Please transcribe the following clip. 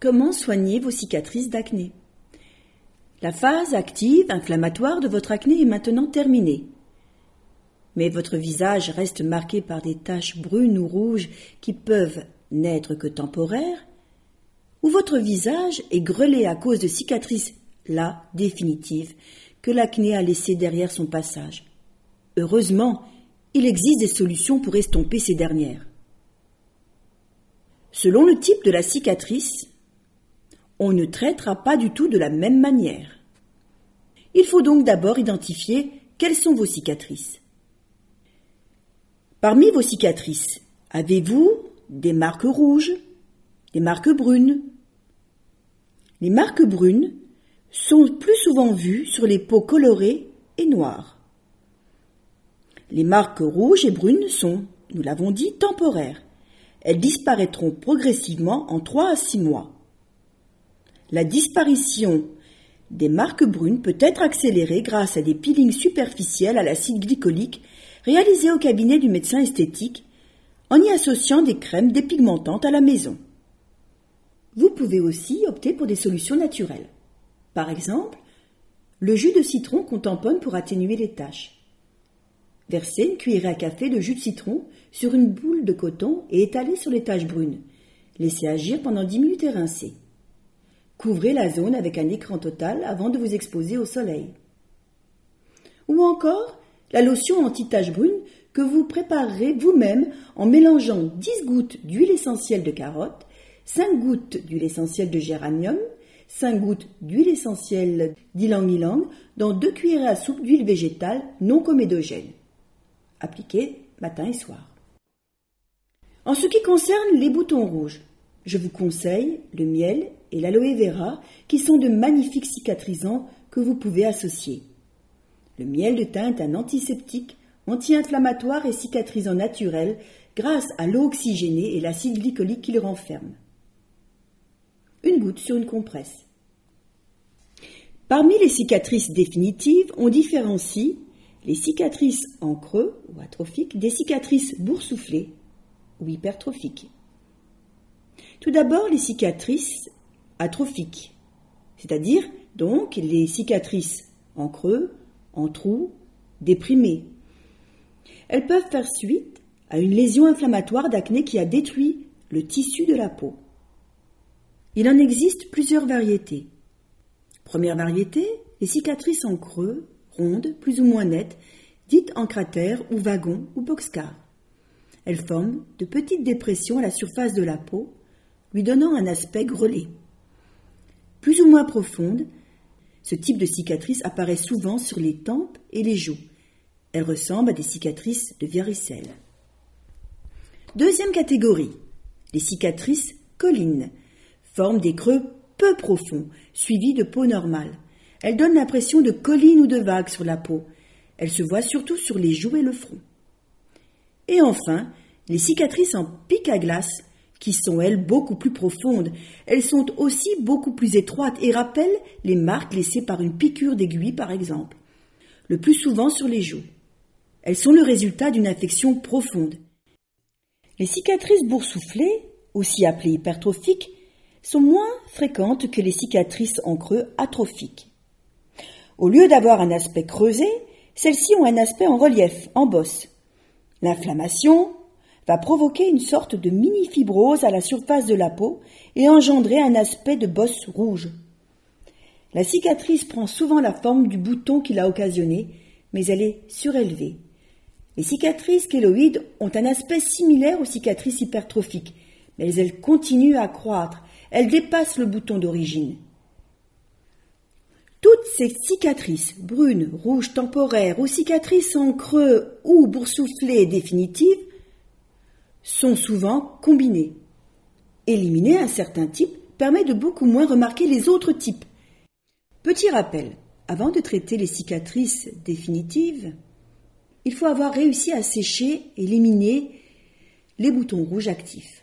Comment soigner vos cicatrices d'acné? La phase active, inflammatoire de votre acné est maintenant terminée. Mais votre visage reste marqué par des taches brunes ou rouges qui peuvent n'être que temporaires, ou votre visage est grêlé à cause de cicatrices, là, définitives, que l'acné a laissées derrière son passage. Heureusement, il existe des solutions pour estomper ces dernières. Selon le type de la cicatrice, on ne traitera pas du tout de la même manière. Il faut donc d'abord identifier quelles sont vos cicatrices. Parmi vos cicatrices, avez-vous des marques rouges, des marques brunes? Les marques brunes sont plus souvent vues sur les peaux colorées et noires. Les marques rouges et brunes sont, nous l'avons dit, temporaires. Elles disparaîtront progressivement en 3 à 6 mois. La disparition des marques brunes peut être accélérée grâce à des peelings superficiels à l'acide glycolique réalisés au cabinet du médecin esthétique en y associant des crèmes dépigmentantes à la maison. Vous pouvez aussi opter pour des solutions naturelles. Par exemple, le jus de citron qu'on tamponne pour atténuer les taches. Versez une cuillerée à café de jus de citron sur une boule de coton et étalez sur les taches brunes. Laissez agir pendant 10 minutes et rincez. Couvrez la zone avec un écran total avant de vous exposer au soleil. Ou encore, la lotion anti-taches brunes que vous préparerez vous-même en mélangeant 10 gouttes d'huile essentielle de carotte, 5 gouttes d'huile essentielle de géranium, 5 gouttes d'huile essentielle d'ylang-ylang dans 2 cuillerées à soupe d'huile végétale non comédogène. Appliquez matin et soir. En ce qui concerne les boutons rouges, je vous conseille le miel et l'aloe vera qui sont de magnifiques cicatrisants que vous pouvez associer. Le miel de thym est un antiseptique, anti-inflammatoire et cicatrisant naturel grâce à l'eau oxygénée et l'acide glycolique qu'il renferme. Une goutte sur une compresse. Parmi les cicatrices définitives, on différencie les cicatrices en creux ou atrophiques des cicatrices boursouflées ou hypertrophiques. Tout d'abord, les cicatrices atrophiques, c'est-à-dire donc les cicatrices en creux, en trous, déprimées. Elles peuvent faire suite à une lésion inflammatoire d'acné qui a détruit le tissu de la peau. Il en existe plusieurs variétés. Première variété, les cicatrices en creux, rondes, plus ou moins nettes, dites en cratère ou wagon ou boxcar. Elles forment de petites dépressions à la surface de la peau, lui donnant un aspect grelé. Plus ou moins profonde, ce type de cicatrice apparaît souvent sur les tempes et les joues. Elles ressemblent à des cicatrices de varicelle. Deuxième catégorie, les cicatrices collines, forment des creux peu profonds, suivis de peau normale. Elles donnent l'impression de collines ou de vagues sur la peau. Elles se voient surtout sur les joues et le front. Et enfin, les cicatrices en pic à glace, qui sont, elles, beaucoup plus profondes. Elles sont aussi beaucoup plus étroites et rappellent les marques laissées par une piqûre d'aiguille, par exemple, le plus souvent sur les joues. Elles sont le résultat d'une infection profonde. Les cicatrices boursouflées, aussi appelées hypertrophiques, sont moins fréquentes que les cicatrices en creux atrophiques. Au lieu d'avoir un aspect creusé, celles-ci ont un aspect en relief, en bosse. L'inflammation va provoquer une sorte de mini-fibrose à la surface de la peau et engendrer un aspect de bosse rouge. La cicatrice prend souvent la forme du bouton qui l'a occasionnée, mais elle est surélevée. Les cicatrices kéloïdes ont un aspect similaire aux cicatrices hypertrophiques, mais elles continuent à croître, elles dépassent le bouton d'origine. Toutes ces cicatrices, brunes, rouges temporaires ou cicatrices en creux ou boursouflées définitives, sont souvent combinées. Éliminer un certain type permet de beaucoup moins remarquer les autres types. Petit rappel, avant de traiter les cicatrices définitives, il faut avoir réussi à sécher et éliminer les boutons rouges actifs.